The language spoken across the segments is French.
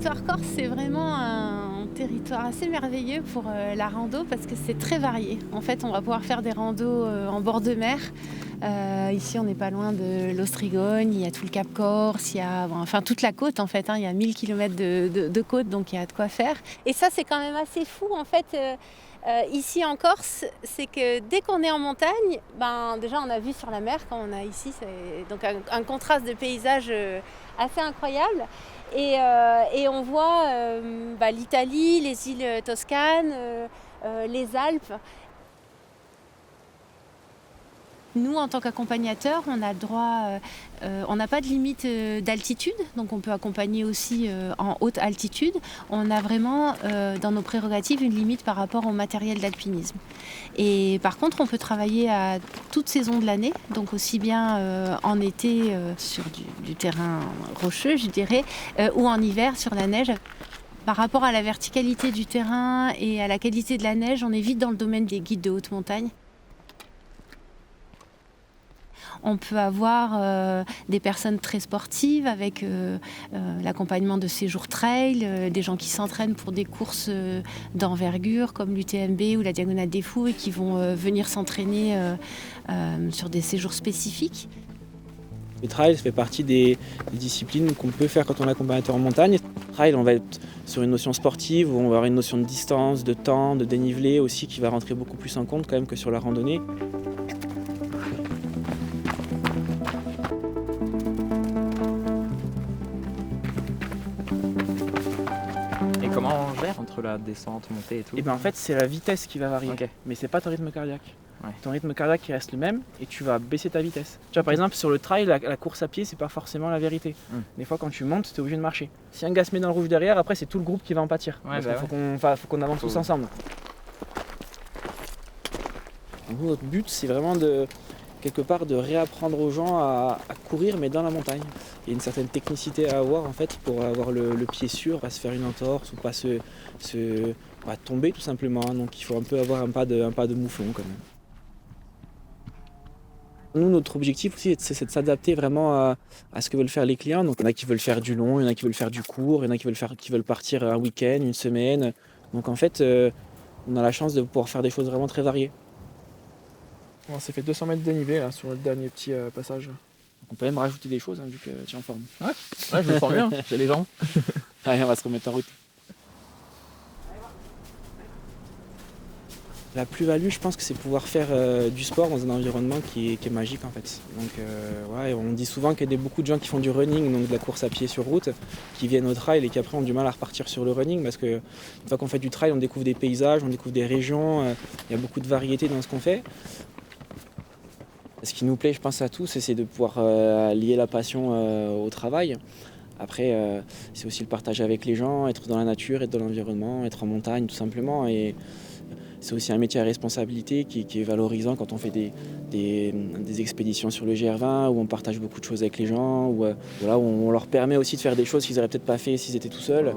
territoire corse, c'est vraiment un territoire assez merveilleux pour la rando parce que c'est très varié. En fait, on va pouvoir faire des randos en bord de mer. Ici, on n'est pas loin de l'Ostrigogne, il y a tout le Cap Corse, il y a enfin toute la côte en fait. Il y a 1000 km de côte, donc il y a de quoi faire. Et ça, c'est quand même assez fou en fait. Ici en Corse, c'est que dès qu'on est en montagne, déjà on a vu sur la mer quand on a ici, c'est donc un contraste de paysage assez incroyable. Et on voit l'Italie, les îles Toscanes, les Alpes. Nous, en tant qu'accompagnateurs, on a le droit, on n'a pas de limite d'altitude, donc on peut accompagner aussi en haute altitude. On a vraiment dans nos prérogatives une limite par rapport au matériel d'alpinisme. Et par contre, on peut travailler à toute saison de l'année, donc aussi bien en été sur du terrain rocheux, je dirais, ou en hiver sur la neige. Par rapport à la verticalité du terrain et à la qualité de la neige, on est vite dans le domaine des guides de haute montagne. On peut avoir des personnes très sportives avec l'accompagnement de séjours trail, des gens qui s'entraînent pour des courses d'envergure comme l'UTMB ou la Diagonale des Fous et qui vont venir s'entraîner sur des séjours spécifiques. Le trail, ça fait partie des disciplines qu'on peut faire quand on est accompagnateur en montagne. Le trail, on va être sur une notion sportive où on va avoir une notion de distance, de temps, de dénivelé aussi qui va rentrer beaucoup plus en compte quand même que sur la randonnée. Et comment on gère entre la descente, montée et tout? Et en fait, c'est la vitesse qui va varier, Okay. mais c'est pas ton rythme cardiaque. Ouais. Ton rythme cardiaque il reste le même et tu vas baisser ta vitesse. Tu vois, par exemple, sur le trail, la course à pied, c'est pas forcément la vérité. Des fois, quand tu montes, tu es obligé de marcher. Si un gars se met dans le rouge derrière, après, c'est tout le groupe qui va en pâtir. Faut qu'on avance tous ensemble. Nous, notre but, c'est vraiment quelque part de réapprendre aux gens à courir, mais dans la montagne. Il y a une certaine technicité à avoir en fait pour avoir le pied sûr, pas se faire une entorse ou pas pas tomber tout simplement. Donc il faut un peu avoir un pas de mouflon quand même. Nous, notre objectif aussi, c'est de s'adapter vraiment à ce que veulent faire les clients. Donc il y en a qui veulent faire du long, il y en a qui veulent faire du court, il y en a qui veulent partir un week-end, une semaine. Donc en fait, on a la chance de pouvoir faire des choses vraiment très variées. On s'est fait 200 mètres de dénivelé là, sur le dernier petit passage. On peut même rajouter des choses vu que tu es en forme. Ouais, je me sens bien, j'ai les jambes. Allez, on va se remettre en route. La plus-value, je pense que c'est pouvoir faire du sport dans un environnement qui est magique en fait. Donc on dit souvent qu'il y a beaucoup de gens qui font du running, donc de la course à pied sur route, qui viennent au trail et qui après ont du mal à repartir sur le running parce que une fois qu'on fait du trail, on découvre des paysages, on découvre des régions, il y a beaucoup de variété dans ce qu'on fait. Ce qui nous plaît, je pense à tous, c'est de pouvoir lier la passion au travail. Après, c'est aussi le partage avec les gens, être dans la nature, être dans l'environnement, être en montagne tout simplement. Et c'est aussi un métier à responsabilité qui est valorisant quand on fait des expéditions sur le GR20 où on partage beaucoup de choses avec les gens, où on leur permet aussi de faire des choses qu'ils n'auraient peut-être pas fait s'ils étaient tout seuls.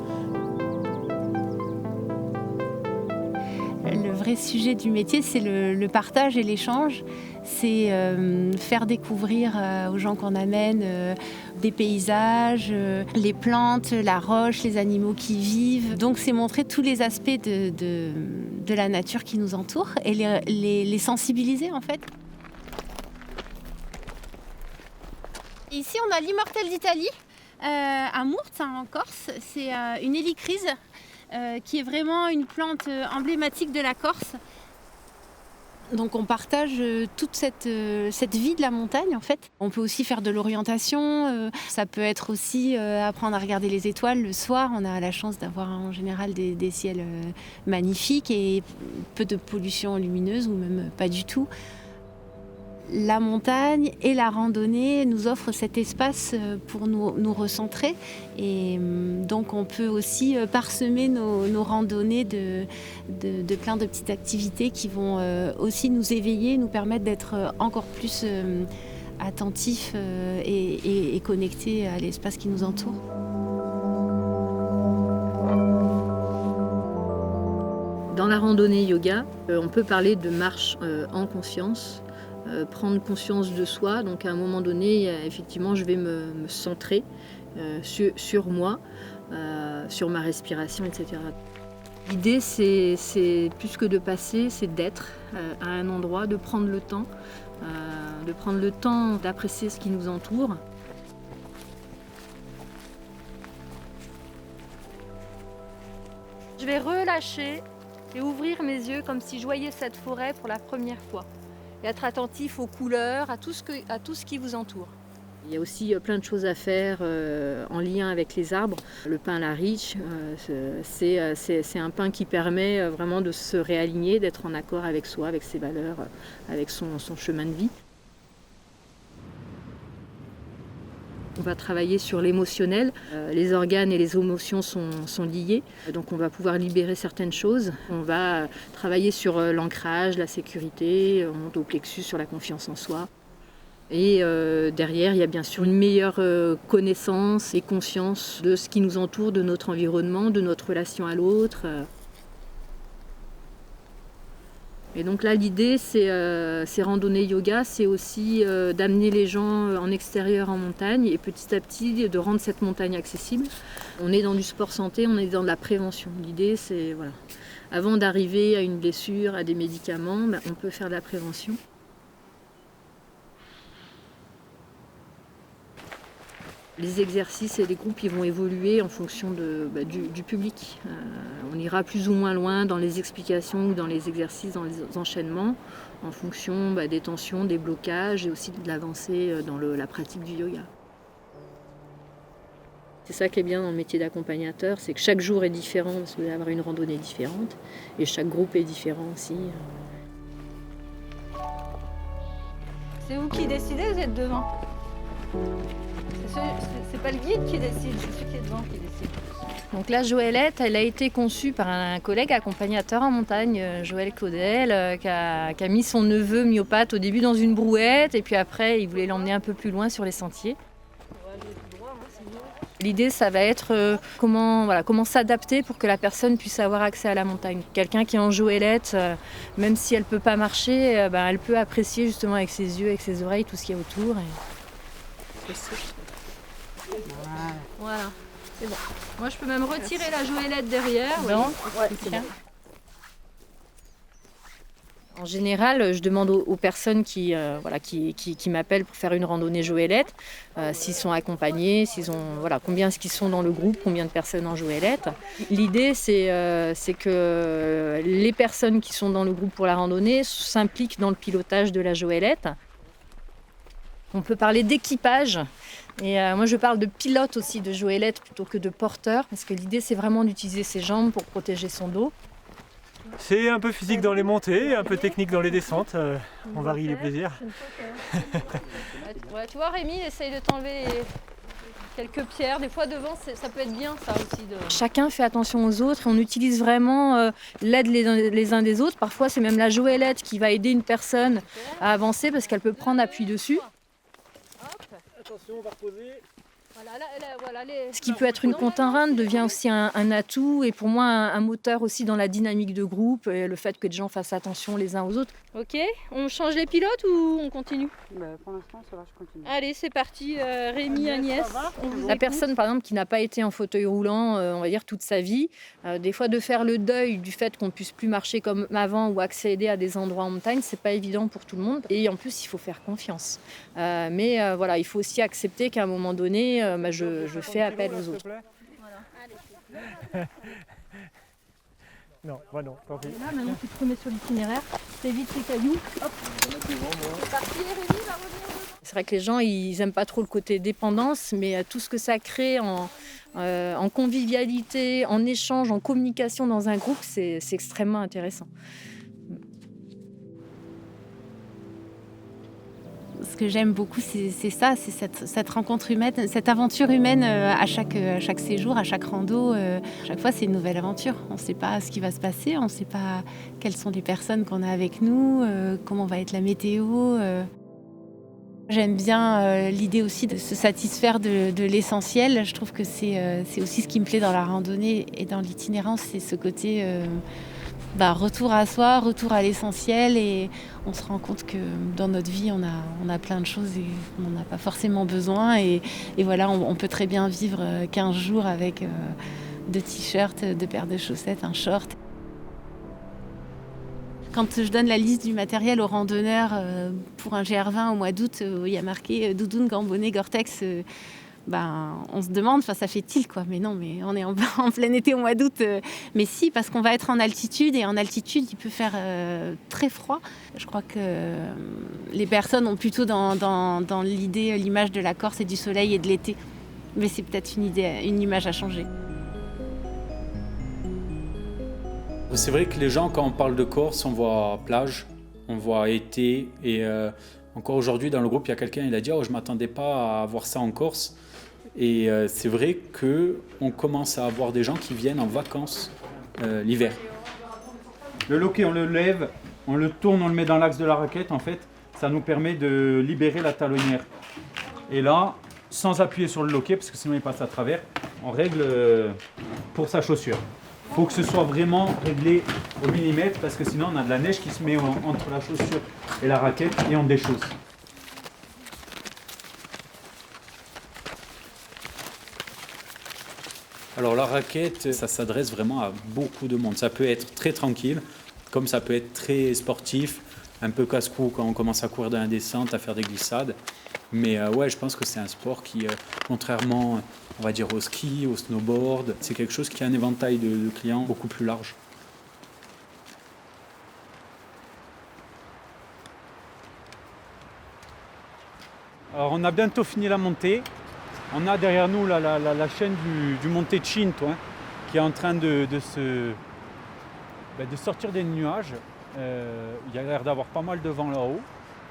Le vrai sujet du métier, c'est le partage et l'échange. C'est faire découvrir aux gens qu'on amène des paysages, les plantes, la roche, les animaux qui vivent. Donc c'est montrer tous les aspects de la nature qui nous entoure et les sensibiliser en fait. Ici on a l'immortelle d'Italie à Mourtes en Corse. C'est une hélicryse qui est vraiment une plante emblématique de la Corse. Donc on partage toute cette vie de la montagne en fait. On peut aussi faire de l'orientation, ça peut être aussi apprendre à regarder les étoiles le soir. On a la chance d'avoir en général des ciels magnifiques et peu de pollution lumineuse ou même pas du tout. La montagne et la randonnée nous offrent cet espace pour nous recentrer et donc on peut aussi parsemer nos randonnées de plein de petites activités qui vont aussi nous éveiller, nous permettre d'être encore plus attentifs et connectés à l'espace qui nous entoure. Dans la randonnée yoga, on peut parler de marche en conscience. Prendre conscience de soi. Donc à un moment donné, effectivement, je vais me centrer sur moi sur ma respiration, etc. L'idée, c'est plus que de passer, c'est d'être à un endroit, de prendre le temps d'apprécier ce qui nous entoure. Je vais relâcher et ouvrir mes yeux comme si je voyais cette forêt pour la première fois. Et être attentif aux couleurs, à tout ce qui vous entoure. Il y a aussi plein de choses à faire en lien avec les arbres. Le pin Lariche, c'est un pin qui permet vraiment de se réaligner, d'être en accord avec soi, avec ses valeurs, avec son chemin de vie. On va travailler sur l'émotionnel. Les organes et les émotions sont liés, donc on va pouvoir libérer certaines choses. On va travailler sur l'ancrage, la sécurité, on monte au plexus sur la confiance en soi. Et derrière, il y a bien sûr une meilleure connaissance et conscience de ce qui nous entoure, de notre environnement, de notre relation à l'autre. Et donc là, l'idée, c'est randonnée yoga, c'est aussi d'amener les gens en extérieur, en montagne, et petit à petit de rendre cette montagne accessible. On est dans du sport santé, on est dans de la prévention. L'idée, c'est, voilà, avant d'arriver à une blessure, à des médicaments, on peut faire de la prévention. Les exercices et les groupes ils vont évoluer en fonction du public. On ira plus ou moins loin dans les explications ou dans les exercices, dans les enchaînements, en fonction des tensions, des blocages et aussi de l'avancée dans la pratique du yoga. C'est ça qui est bien dans le métier d'accompagnateur, c'est que chaque jour est différent parce que vous allez avoir une randonnée différente et chaque groupe est différent aussi. C'est vous qui décidez, vous êtes devant. C'est pas le guide qui décide, c'est celui qui est devant qui décide. Donc la Joëlette, elle a été conçue par un collègue accompagnateur en montagne, Joël Claudel, qui a mis son neveu myopathe au début dans une brouette et puis après il voulait l'emmener un peu plus loin sur les sentiers. L'idée, ça va être comment s'adapter pour que la personne puisse avoir accès à la montagne. Quelqu'un qui est en Joëlette, même si elle ne peut pas marcher, elle peut apprécier justement avec ses yeux, avec ses oreilles, tout ce qu'il y a autour. Voilà, c'est bon. Moi, je peux même retirer la Joëlette derrière. Non, ouais, c'est bon. En général, je demande aux personnes qui m'appellent pour faire une randonnée Joëlette, s'ils sont accompagnés, combien est-ce qu'ils sont dans le groupe, combien de personnes en Joëlette. L'idée, c'est que les personnes qui sont dans le groupe pour la randonnée s'impliquent dans le pilotage de la Joëlette. On peut parler d'équipage. Et moi, je parle de pilote aussi de Joëlette plutôt que de porteur, parce que l'idée, c'est vraiment d'utiliser ses jambes pour protéger son dos. C'est un peu physique dans les montées, un peu technique dans les descentes. On varie les plaisirs. Ouais, tu vois, Rémi, essaye de t'enlever quelques pierres. Des fois, devant, ça peut être bien, ça aussi. Chacun fait attention aux autres et on utilise vraiment l'aide les uns des autres. Parfois, c'est même la Joëlette qui va aider une personne à avancer parce qu'elle peut prendre appui dessus. Attention, on va reposer. Ce qui peut être une contrainte devient aussi un atout et pour moi un moteur aussi dans la dynamique de groupe et le fait que les gens fassent attention les uns aux autres. Ok, on change les pilotes ou on continue ? Pour l'instant, ça va, je continue. Allez, c'est parti, Rémi, Agnès. La personne par exemple qui n'a pas été en fauteuil roulant, on va dire toute sa vie, des fois de faire le deuil du fait qu'on puisse plus marcher comme avant ou accéder à des endroits en montagne, c'est pas évident pour tout le monde et en plus il faut faire confiance. Mais il faut aussi accepter qu'à un moment donné, je fais appel aux autres. Non, tant pis. Là, maintenant, tu te remets sur l'itinéraire, t'évites les cailloux. Hop, c'est parti, Rémi, va revenir. C'est vrai que les gens, ils n'aiment pas trop le côté dépendance, mais tout ce que ça crée en convivialité, en échange, en communication dans un groupe, c'est extrêmement intéressant. Ce que j'aime beaucoup, c'est ça, c'est cette rencontre humaine, cette aventure humaine à chaque séjour, à chaque rando. Chaque fois, c'est une nouvelle aventure. On ne sait pas ce qui va se passer, on ne sait pas quelles sont les personnes qu'on a avec nous, comment va être la météo. J'aime bien l'idée aussi de se satisfaire de l'essentiel. Je trouve que c'est aussi ce qui me plaît dans la randonnée et dans l'itinérance, c'est ce côté retour à soi, retour à l'essentiel, et on se rend compte que dans notre vie on a plein de choses et on n'en a pas forcément besoin, et voilà, on peut très bien vivre 15 jours avec 2 t-shirts, 2 paires de chaussettes, un short. Quand je donne la liste du matériel aux randonneurs pour un GR20 au mois d'août, il y a marqué doudoune, gants, bonnet, Gore-Tex. On se demande, ça fait tilt quoi. Mais non, mais on est en plein été au mois d'août. Mais si, parce qu'on va être en altitude, et en altitude, il peut faire très froid. Je crois que les personnes ont plutôt dans l'idée l'image de la Corse et du soleil et de l'été. Mais c'est peut-être une image à changer. C'est vrai que les gens, quand on parle de Corse, on voit plage, on voit été. Et encore aujourd'hui, dans le groupe, il y a quelqu'un, il a dit « Oh, je ne m'attendais pas à voir ça en Corse ». Et c'est vrai qu'on commence à avoir des gens qui viennent en vacances l'hiver. Le loquet, on le lève, on le tourne, on le met dans l'axe de la raquette. En fait, ça nous permet de libérer la talonnière. Et là, sans appuyer sur le loquet, parce que sinon il passe à travers, on règle pour sa chaussure. Il faut que ce soit vraiment réglé au millimètre, parce que sinon on a de la neige qui se met entre la chaussure et la raquette et on déchausse. Alors la raquette, ça s'adresse vraiment à beaucoup de monde. Ça peut être très tranquille, comme ça peut être très sportif, un peu casse-cou quand on commence à courir dans la descente, à faire des glissades. Mais ouais, je pense que c'est un sport qui, contrairement, on va dire, au ski, au snowboard, c'est quelque chose qui a un éventail de clients beaucoup plus large. Alors on a bientôt fini la montée. On a derrière nous la chaîne du Monte Cinto, qui est en train de sortir des nuages. Il y a l'air d'avoir pas mal de vent là-haut.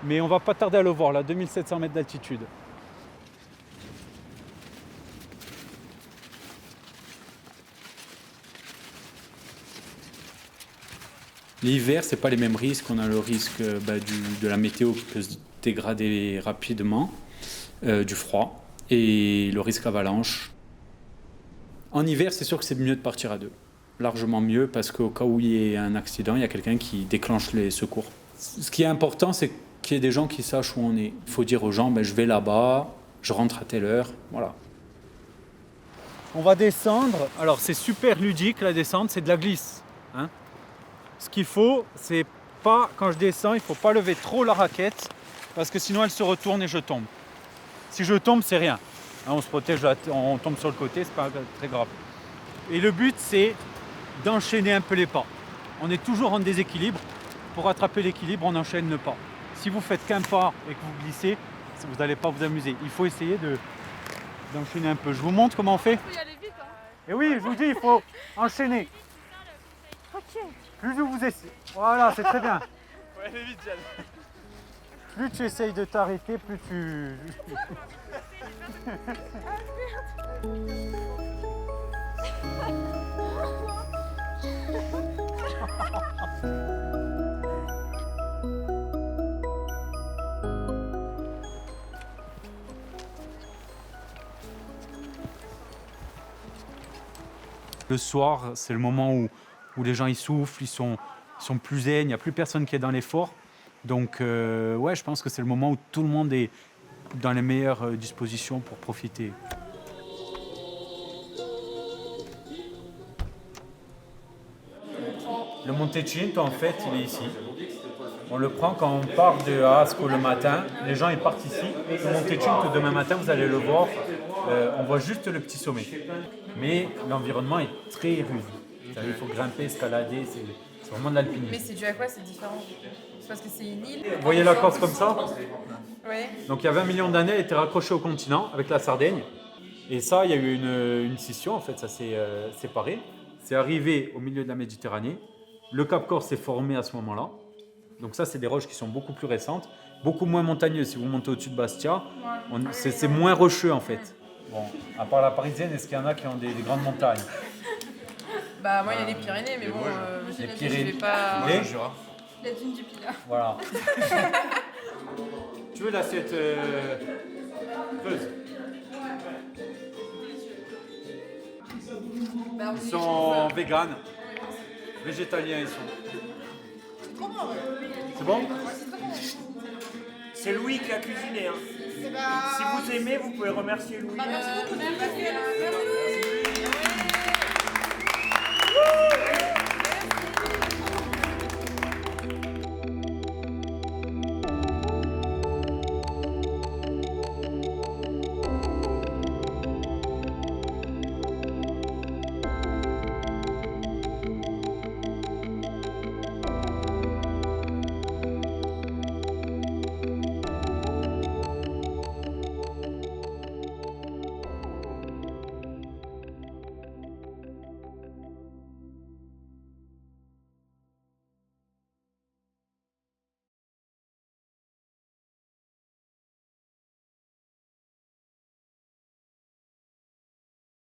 Mais on ne va pas tarder à le voir, là, 2700 mètres d'altitude. L'hiver, ce n'est pas les mêmes risques. On a le risque de la météo qui peut se dégrader rapidement, du froid et le risque avalanche. En hiver, c'est sûr que c'est mieux de partir à 2. Largement mieux, parce qu'au cas où il y ait un accident, il y a quelqu'un qui déclenche les secours. Ce qui est important, c'est qu'il y ait des gens qui sachent où on est. Il faut dire aux gens, je vais là-bas, je rentre à telle heure, voilà. On va descendre. Alors c'est super ludique la descente, c'est de la glisse. Ce qu'il faut, c'est pas, quand je descends, il ne faut pas lever trop la raquette, parce que sinon elle se retourne et je tombe. Si je tombe, c'est rien. On se protège, on tombe sur le côté, c'est pas très grave. Et le but, c'est d'enchaîner un peu les pas. On est toujours en déséquilibre. Pour attraper l'équilibre, on enchaîne le pas. Si vous faites qu'un pas et que vous glissez, vous n'allez pas vous amuser. Il faut essayer d'enchaîner un peu. Je vous montre comment on fait. Il faut y aller vite. Et oui, je vous dis, il faut enchaîner. Plus vous essayez. Voilà, c'est très bien. Ouais, allez vite, Jeanne. Plus tu essayes de t'arrêter, plus tu... Le soir, c'est le moment où les gens ils soufflent, ils sont plus zen, il n'y a plus personne qui est dans l'effort. Donc ouais, je pense que c'est le moment où tout le monde est dans les meilleures dispositions pour profiter. Le Monte Cinto, en fait, il est ici. On le prend quand on part de Asco le matin. Les gens ils partent ici. Le Monte Cinto, demain matin, vous allez le voir. On voit juste le petit sommet. Mais l'environnement est très rude. Il faut grimper, escalader, c'est vraiment de l'alpinisme. Mais c'est dû à quoi, c'est différent? C'est parce que c'est une île? Vous voyez la Corse comme ça? Ouais. Donc il y a 20 millions d'années, elle était raccrochée au continent avec la Sardaigne. Et ça, il y a eu une scission, en fait, ça s'est séparé. C'est arrivé au milieu de la Méditerranée. Le Cap Corse s'est formé à ce moment-là. Donc ça, c'est des roches qui sont beaucoup plus récentes, beaucoup moins montagneuses. Si vous montez au-dessus de Bastia, c'est moins rocheux, en fait. Bon, à part la Parisienne, est-ce qu'il y en a qui ont des grandes montagnes? Bah moi, il y a les Pyrénées, mais bon, les je Pyrénées. vais pas... Les Jura. La dune du Pilat. Voilà. Tu veux l'assiette creuse? Bah, Ils sont véganes. végétaliens ils sont. C'est trop bon, ouais. C'est bon? C'est Louis qui a cuisiné. Hein. Si vous aimez, vous pouvez remercier Louis. Merci beaucoup. Merci.